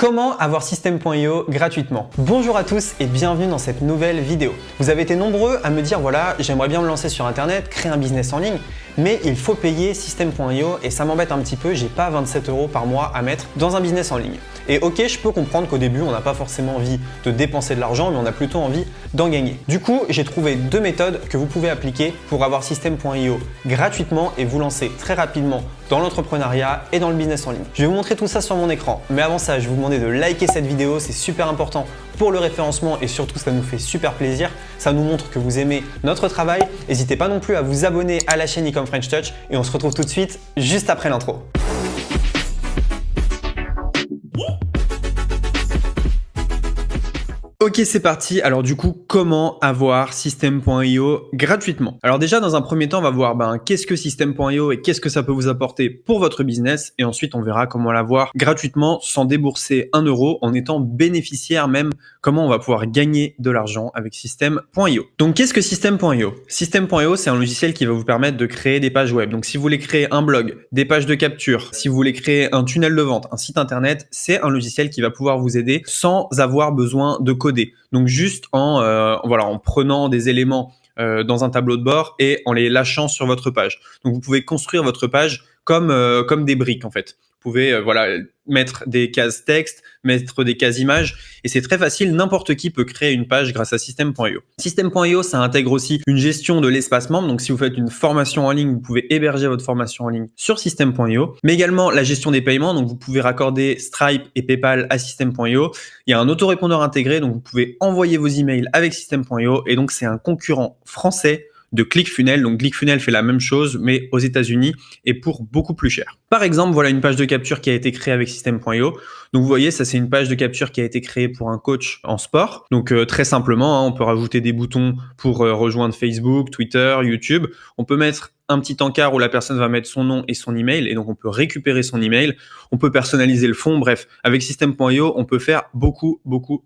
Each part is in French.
Comment avoir System.io gratuitement? Bonjour à tous et bienvenue dans cette nouvelle vidéo. Vous avez été nombreux à me dire voilà, j'aimerais bien me lancer sur internet, créer un business en ligne, mais il faut payer System.io et ça m'embête un petit peu, j'ai pas 27 € par mois à mettre dans un business en ligne. Et ok, je peux comprendre qu'au début, on n'a pas forcément envie de dépenser de l'argent, mais on a plutôt envie d'en gagner. Du coup, j'ai trouvé deux méthodes que vous pouvez appliquer pour avoir System.io gratuitement et vous lancer très rapidement dans l'entrepreneuriat et dans le business en ligne. Je vais vous montrer tout ça sur mon écran, mais avant ça, je vais vous demander de liker cette vidéo, c'est super important pour le référencement et surtout ça nous fait super plaisir. Ça nous montre que vous aimez notre travail. N'hésitez pas non plus à vous abonner à la chaîne Ecom French Touch et on se retrouve tout de suite juste après l'intro. Ok, c'est parti. Alors du coup, comment avoir System.io gratuitement? Alors déjà, dans un premier temps, on va voir qu'est-ce que System.io et qu'est-ce que ça peut vous apporter pour votre business. Et ensuite, on verra comment l'avoir gratuitement sans débourser 1 € en étant bénéficiaire même, comment on va pouvoir gagner de l'argent avec System.io. Donc qu'est-ce que System.io? System.io, c'est un logiciel qui va vous permettre de créer des pages web. Donc si vous voulez créer un blog, des pages de capture, si vous voulez créer un tunnel de vente, un site internet, c'est un logiciel qui va pouvoir vous aider sans avoir besoin de coder. Donc juste en prenant des éléments dans un tableau de bord et en les lâchant sur votre page. Donc vous pouvez construire votre page comme des briques en fait. Vous pouvez mettre des cases texte, mettre des cases images et c'est très facile. N'importe qui peut créer une page grâce à System.io. System.io, ça intègre aussi une gestion de l'espace membre. Donc si vous faites une formation en ligne, vous pouvez héberger votre formation en ligne sur System.io, mais également la gestion des paiements. Donc vous pouvez raccorder Stripe et PayPal à System.io. Il y a un autorépondeur intégré, donc vous pouvez envoyer vos emails avec System.io et donc c'est un concurrent français de ClickFunnels. Donc ClickFunnels fait la même chose mais aux États-Unis et pour beaucoup plus cher. Par exemple, voilà une page de capture qui a été créée avec System.io. Donc vous voyez, ça c'est une page de capture qui a été créée pour un coach en sport. Donc très simplement, on peut rajouter des boutons pour rejoindre Facebook, Twitter, YouTube. On peut mettre un petit encart où la personne va mettre son nom et son email et donc on peut récupérer son email. On peut personnaliser le fond. Bref, avec System.io, on peut faire beaucoup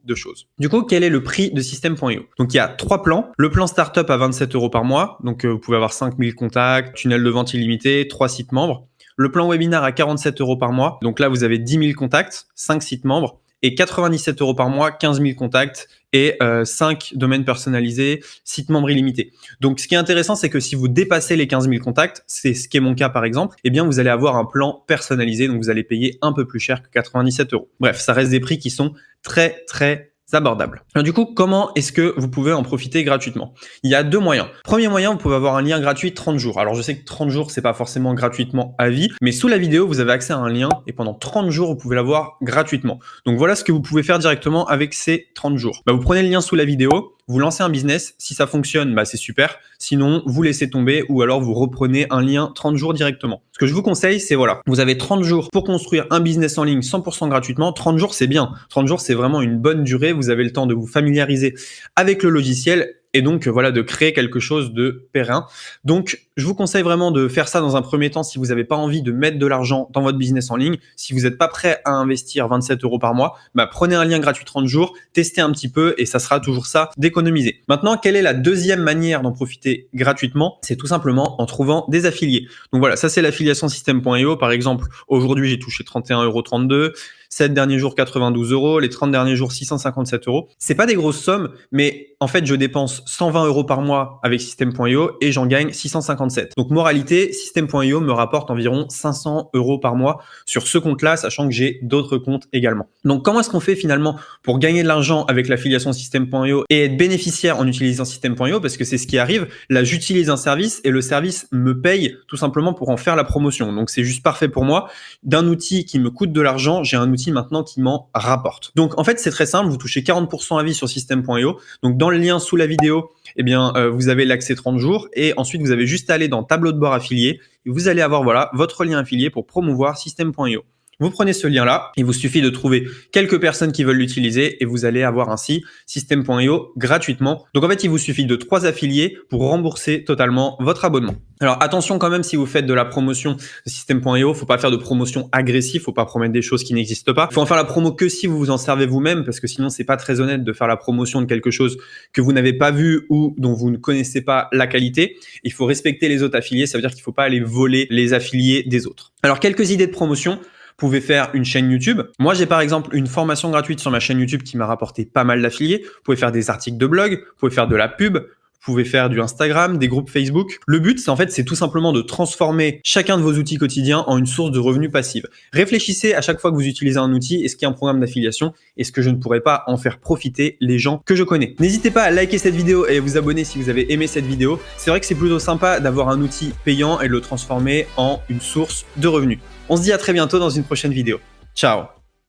de choses. Du coup, quel est le prix de System.io? Donc il y a 3 plans. Le plan startup à 27 € par mois. Donc vous pouvez avoir 5000 contacts, tunnel de vente illimité, 3 sites membres. Le plan webinar à 47 € par mois. Donc là, vous avez 10 000 contacts, 5 sites membres et 97 € par mois, 15 000 contacts et 5 domaines personnalisés, sites membres illimités. Donc, ce qui est intéressant, c'est que si vous dépassez les 15 000 contacts, c'est ce qui est mon cas par exemple, eh bien, vous allez avoir un plan personnalisé. Donc, vous allez payer un peu plus cher que 97 €. Bref, ça reste des prix qui sont très abordables. Alors du coup, comment est-ce que vous pouvez en profiter gratuitement? Il y a 2 moyens. Premier moyen, vous pouvez avoir un lien gratuit 30 jours. Alors je sais que 30 jours, c'est pas forcément gratuitement à vie, mais sous la vidéo, vous avez accès à un lien et pendant 30 jours, vous pouvez l'avoir gratuitement. Donc voilà ce que vous pouvez faire directement avec ces 30 jours. Vous prenez le lien sous la vidéo, vous lancez un business, si ça fonctionne, c'est super. Sinon, vous laissez tomber ou alors vous reprenez un lien 30 jours directement. Ce que je vous conseille, c'est vous avez 30 jours pour construire un business en ligne 100% gratuitement. 30 jours, c'est bien. 30 jours, c'est vraiment une bonne durée. Vous avez le temps de vous familiariser avec le logiciel et donc de créer quelque chose de périn. Donc, je vous conseille vraiment de faire ça dans un premier temps si vous n'avez pas envie de mettre de l'argent dans votre business en ligne. Si vous n'êtes pas prêt à investir 27 € par mois, prenez un lien gratuit 30 jours, testez un petit peu et ça sera toujours ça d'économiser. Maintenant, quelle est la deuxième manière d'en profiter gratuitement? C'est tout simplement en trouvant des affiliés. Donc voilà, ça c'est l'affiliation System.io. Par exemple, aujourd'hui, j'ai touché 31,32 €. 7 derniers jours 92 €, les 30 derniers jours 657 €. C'est pas des grosses sommes, mais en fait je dépense 120 € par mois avec System.io et j'en gagne 657. Donc moralité, System.io me rapporte environ 500 € par mois sur ce compte-là, sachant que j'ai d'autres comptes également. Donc comment est-ce qu'on fait finalement pour gagner de l'argent avec l'affiliation System.io et être bénéficiaire en utilisant System.io? Parce que c'est ce qui arrive. Là, j'utilise un service et le service me paye tout simplement pour en faire la promotion. Donc c'est juste parfait pour moi. D'un outil qui me coûte de l'argent, j'ai un outil maintenant qui m'en rapporte. Donc en fait, c'est très simple, vous touchez 40% à vie sur System.io. Donc dans le lien sous la vidéo, vous avez l'accès 30 jours et ensuite vous avez juste à aller dans tableau de bord affilié et vous allez avoir votre lien affilié pour promouvoir System.io. Vous prenez ce lien-là, il vous suffit de trouver quelques personnes qui veulent l'utiliser et vous allez avoir ainsi System.io gratuitement. Donc en fait, il vous suffit de 3 affiliés pour rembourser totalement votre abonnement. Alors attention quand même, si vous faites de la promotion de System.io, faut pas faire de promotion agressive, faut pas promettre des choses qui n'existent pas. Faut en faire la promo que si vous vous en servez vous-même, parce que sinon c'est pas très honnête de faire la promotion de quelque chose que vous n'avez pas vu ou dont vous ne connaissez pas la qualité. Il faut respecter les autres affiliés, ça veut dire qu'il faut pas aller voler les affiliés des autres. Alors quelques idées de promotion. pouvez faire une chaîne YouTube. Moi, j'ai par exemple une formation gratuite sur ma chaîne YouTube qui m'a rapporté pas mal d'affiliés. Vous pouvez faire des articles de blog, vous pouvez faire de la pub, vous pouvez faire du Instagram, des groupes Facebook. Le but, c'est tout simplement de transformer chacun de vos outils quotidiens en une source de revenus passive. Réfléchissez à chaque fois que vous utilisez un outil, est-ce qu'il y a un programme d'affiliation? Est-ce que je ne pourrais pas en faire profiter les gens que je connais? N'hésitez pas à liker cette vidéo et à vous abonner si vous avez aimé cette vidéo. C'est vrai que c'est plutôt sympa d'avoir un outil payant et de le transformer en une source de revenus. On se dit à très bientôt dans une prochaine vidéo. Ciao!